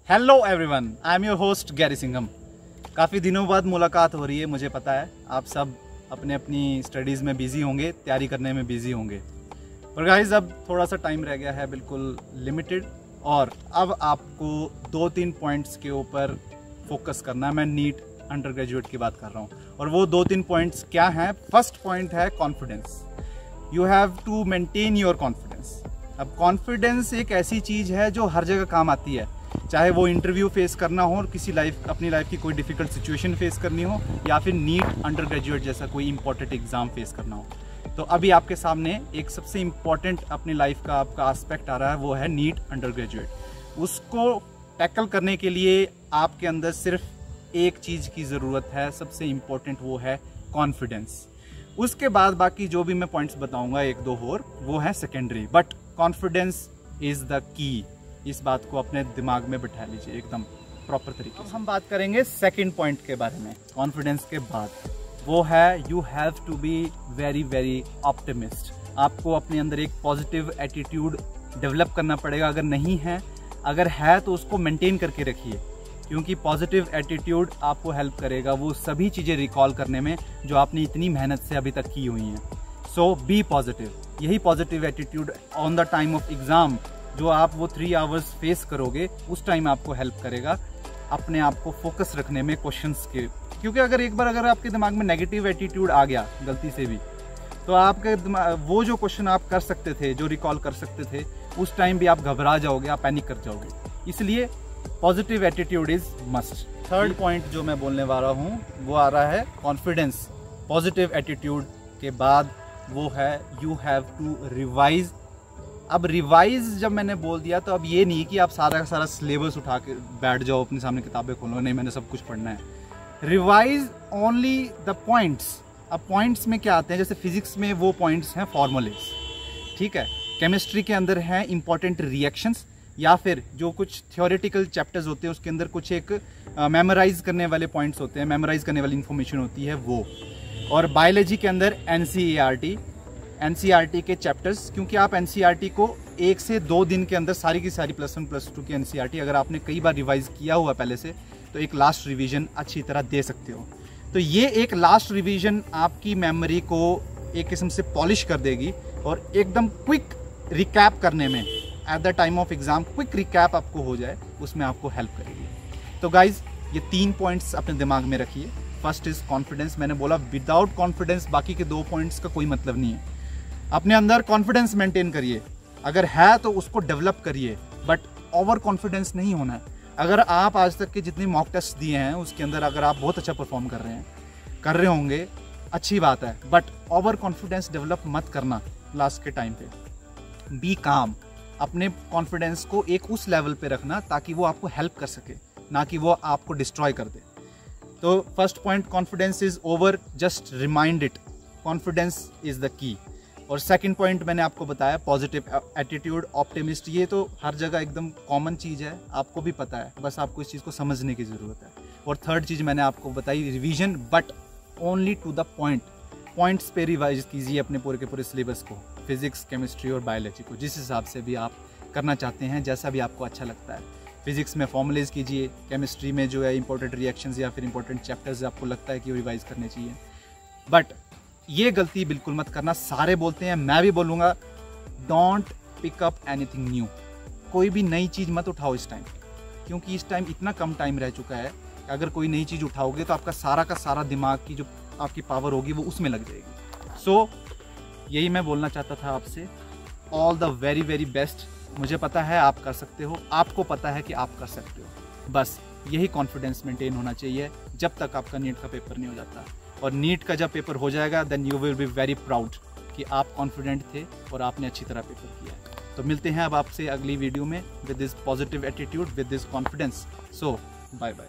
Hello everyone, I am your host Gary Singham. काफ़ी दिनों बाद मुलाकात हो रही है, मुझे पता है आप सब अपने अपनी स्टडीज़ में बिज़ी होंगे, तैयारी करने में बिज़ी होंगे। पर गाइस अब थोड़ा सा टाइम रह गया है, बिल्कुल लिमिटेड, और अब आपको 2-3 पॉइंट्स के ऊपर फोकस करना है। मैं नीट अंडर ग्रेजुएट की बात कर रहा हूँ, और वो 2-3 पॉइंट्स क्या हैं। फर्स्ट पॉइंट है confidence. You have to maintain your confidence. अब कॉन्फिडेंस एक ऐसी चीज़ है जो हर जगह काम आती है, चाहे वो इंटरव्यू फेस करना हो और किसी अपनी लाइफ की कोई डिफ़िकल्ट सिचुएशन फेस करनी हो, या फिर नीट अंडर ग्रेजुएट जैसा कोई इंपॉर्टेंट एग्ज़ाम फेस करना हो। तो अभी आपके सामने एक सबसे इम्पॉर्टेंट अपनी लाइफ का आपका एस्पेक्ट आ रहा है, वो है नीट अंडर ग्रेजुएट। उसको टैकल करने के लिए आपके अंदर सिर्फ एक चीज़ की ज़रूरत है, सबसे इम्पॉर्टेंट, वो है कॉन्फिडेंस। उसके बाद बाकी जो भी मैं पॉइंट्स बताऊंगा, 1-2 और, वो है secondary, but confidence is the key. इस बात को अपने दिमाग में बिठा लीजिए एकदम प्रॉपर तरीके से। हम बात करेंगे सेकंड पॉइंट के बारे में कॉन्फिडेंस के बाद, वो है you have to be very very optimist. आपको अपने अंदर एक पॉजिटिव एटीट्यूड डेवलप करना पड़ेगा। अगर है तो उसको मेंटेन करके रखिए, क्योंकि पॉजिटिव एटीट्यूड आपको हेल्प करेगा वो सभी चीज़ें रिकॉल करने में जो आपने इतनी मेहनत से अभी तक की हुई हैं। सो बी पॉजिटिव। यही positive attitude on the time of exam, जो आप वो 3 आवर्स फेस करोगे, उस टाइम आपको हेल्प करेगा अपने आप को फोकस रखने में क्वेश्चंस के। क्योंकि अगर आपके दिमाग में नेगेटिव एटीट्यूड आ गया गलती से भी, तो आपके वो जो क्वेश्चन आप कर सकते थे, जो रिकॉल कर सकते थे, उस टाइम भी आप घबरा जाओगे, आप पैनिक कर जाओगे। इसलिए positive attitude is must. Third point जो मैं बोलने वाला हूँ वो आ रहा है कॉन्फिडेंस। पॉजिटिव एटीट्यूड के बाद वो है यू हैव टू रिवाइज। अब रिवाइज जब मैंने बोल दिया, तो अब ये नहीं कि आप सारा का सारा सिलेबस उठा के बैठ जाओ, अपने सामने किताबें खोलो, नहीं मैंने सब कुछ पढ़ना है। Revise only the points. अब पॉइंट्स में क्या आते हैं, जैसे फिजिक्स में वो पॉइंट्स हैं फॉर्मूलेस, ठीक है। केमिस्ट्री के अंदर हैं इंपॉर्टेंट रिएक्शंस, या फिर जो कुछ थ्योरेटिकल चैप्टर्स होते हैं उसके अंदर कुछ एक मेमोराइज करने वाले पॉइंट्स होते हैं, मेमोराइज करने वाली इंफॉर्मेशन होती है वो। और बायोलॉजी के अंदर एनसीईआरटी के चैप्टर्स, क्योंकि आप एनसीईआरटी को 1 से 2 दिन के अंदर सारी की सारी +1 +2 की एनसीईआरटी अगर आपने कई बार रिवाइज किया हुआ पहले से, तो एक लास्ट रिवीजन अच्छी तरह दे सकते हो। तो ये एक लास्ट रिवीजन आपकी मेमोरी को एक किस्म से पॉलिश कर देगी, और एकदम क्विक रिकैप करने में, at the time of exam quick recap आपको हो जाए, उसमें आपको हेल्प करेगी। तो गाइज ये 3 पॉइंट्स अपने दिमाग में रखिए। First is confidence. मैंने बोला विदाउट कॉन्फिडेंस बाकी के 2 पॉइंट्स का कोई मतलब नहीं है। अपने अंदर कॉन्फिडेंस मेंटेन करिए, अगर है तो उसको डेवलप करिए, बट ओवर कॉन्फिडेंस नहीं होना है। अगर आप आज तक के जितने मॉक टेस्ट दिए हैं उसके अंदर अगर आप बहुत अच्छा परफॉर्म कर रहे होंगे, अच्छी बात है, बट ओवर कॉन्फिडेंस डेवलप मत करना लास्ट के टाइम पे। बी काम। अपने कॉन्फिडेंस को एक उस लेवल पे रखना ताकि वो आपको हेल्प कर सके, ना कि वो आपको डिस्ट्रॉय कर दे। तो first point, confidence is over, just remind it, confidence is the key. और सेकंड पॉइंट मैंने आपको बताया पॉजिटिव एटीट्यूड, ऑप्टिमिस्ट। ये तो हर जगह एकदम कॉमन चीज़ है, आपको भी पता है, बस आपको इस चीज़ को समझने की ज़रूरत है। और थर्ड चीज़ मैंने आपको बताई revision, but only to the point. Points पे रिवाइज कीजिए अपने पूरे के पूरे सिलेबस को, फिजिक्स, केमिस्ट्री और बायोलॉजी को, जिस हिसाब से भी आप करना चाहते हैं, जैसा भी आपको अच्छा लगता है। फिजिक्स में फॉर्मूलेज कीजिए, केमिस्ट्री में जो है इंपॉर्टेंट रिएक्शंस या फिर इंपॉर्टेंट चैप्टर्स आपको लगता है कि वो रिवाइज करने चाहिए। बट ये गलती बिल्कुल मत करना, सारे बोलते हैं, मैं भी बोलूँगा, don't pick up anything new. कोई भी नई चीज़ मत उठाओ इस टाइम, क्योंकि इस टाइम इतना कम टाइम रह चुका है कि अगर कोई नई चीज़ उठाओगे तो आपका सारा का सारा दिमाग की जो आपकी पावर होगी वो उसमें लग जाएगी। सो यही मैं बोलना चाहता था आपसे। All the very very best. मुझे पता है आप कर सकते हो, आपको पता है कि आप कर सकते हो, बस यही कॉन्फिडेंस मेंटेन होना चाहिए जब तक आपका नीट का पेपर नहीं हो जाता। और नीट का जब पेपर हो जाएगा, then you will be very proud कि आप कॉन्फिडेंट थे और आपने अच्छी तरह पेपर किया है। तो मिलते हैं अब आपसे अगली वीडियो में with this positive attitude, with this confidence. So bye bye.